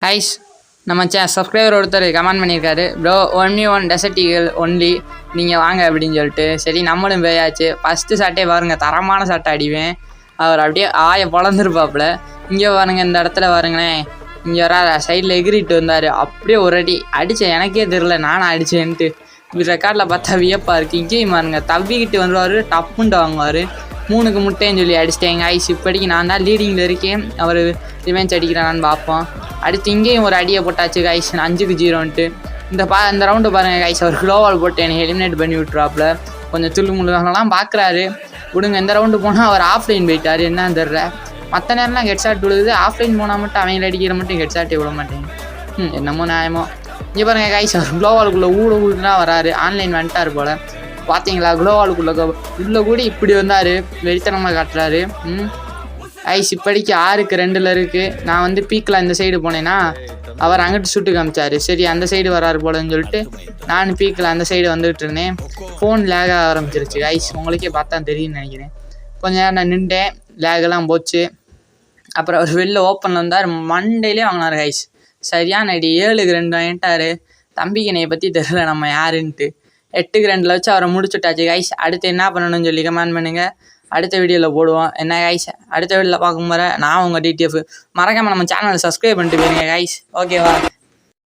Highs நம்ம subscriber ஒருத்தர் comment பண்ணியிருக்காரு, bro only one desert eagle only நீங்கள் வாங்க அப்படின்னு சொல்லிட்டு. சரி நம்மளும் போயாச்சு. ஃபஸ்ட்டு சட்டை பாருங்கள், தரமான சட்டை அடிவேன். அவர் அப்படியே பொழந்துருப்பாப்புல. இங்கே பாருங்கள், இந்த இடத்துல பாருங்களேன், இங்கே வர சைடில் எகிரிட்டு வந்தார். அப்படியே ஒரு அடி அடித்தேன், எனக்கே தெரில நானும் அடித்தேன்ட்டு. இப்படி ரெக்கார்டில் பார்த்தா வியப்பாக இருக்குது. இங்கேயும் பாருங்கள், தவ்விக்கிட்டு வந்துடுவார், டப்புன்ட்டு வாங்குவார். 3க்கு முட்டைன்னு சொல்லி அடிச்சிட்டேங்க. ஐஸ் இப்படிக்கு நான் தான் லீடிங்கில் இருக்கேன். அவர் ரிவெஞ்ச் அடிக்கிறானான்னு பார்ப்போம். அடுத்து இங்கேயும் ஒரு அடியை போட்டாச்சு கைஸ், 5க்கு 0ன்ட்டு. இந்த ரவுண்டு பாருங்கள் கைஸ், அவர் க்ளோவால் போட்டு என்னை எலிமினேட் பண்ணி விட்டுறாப்புல. கொஞ்சம் துள்ளுமுள்ளுலாம் பார்க்குறாரு. விடுங்க, இந்த ரவுண்டு போனால் அவர் ஆஃப்லைன் போயிட்டார். என்னன்னு தெரில. மற்ற நேரம்லாம் ஹெட்ஷாட் விழுது, ஆஃப்லைன் போனால் மட்டும் அவங்க அடிக்கிற மட்டும் ஹெட்ஷாட்டே விட மாட்டேங்க. என்னமோ நியாயமோ. இங்கே பாருங்கள் கைஸ், அவர் க்ளோவாலுக்குள்ளே ஊடுலாம் வராரு. ஆன்லைன் வந்துட்டார் போல். பார்த்தீங்களா, க்ளோவாலுக்குள்ளே உள்ளே கூட இப்படி வந்தார், வெறித்தனமாக காட்டுறாரு. ஐஸ் இப்படிக்கு 6க்கு 2ல் இருக்குது. நான் வந்து பீக்கில் இந்த சைடு போனேன்னா அவர் அங்கிட்டு சுட்டு காமிச்சார். சரி அந்த சைடு வராரு போலன்னு சொல்லிட்டு நான் பீக்கில் அந்த சைடு வந்துகிட்டு இருந்தேன். ஃபோன் லேக ஆரம்பிச்சிருச்சு ஐஸ், உங்களுக்கே பார்த்தா தெரியும்னு நினைக்கிறேன். கொஞ்ச நேரம் நான் நின்றேன், லேகெல்லாம் போச்சு. அப்புறம் அவர் வெளில ஓப்பனில் வந்தார், மண்டையிலே வாங்கினார் ஐஸ். சரியான அடி. 7க்கு 2 வாங்கிட்டார். தம்பிக்கு என்னையை பற்றி தெரியல நம்ம யாருன்ட்டு. 8க்கு 2ல் வச்சு அவரை முடிச்சுட்டாச்சு கைஸ். அடுத்து என்ன பண்ணணும்னு சொல்லி கமெண்ட் பண்ணுங்கள். அடுத்த வீடியோவில் போடுவோம். என்ன கைஸ், அடுத்த வீடியோவில் பார்க்கும் போது நான் உங்கள் டிடிஎஃப். மறக்காமல் நம்ம சேனலை சப்ஸ்கிரைப் பண்ணிட்டு போயிருங்க கைஸ். ஓகேவா?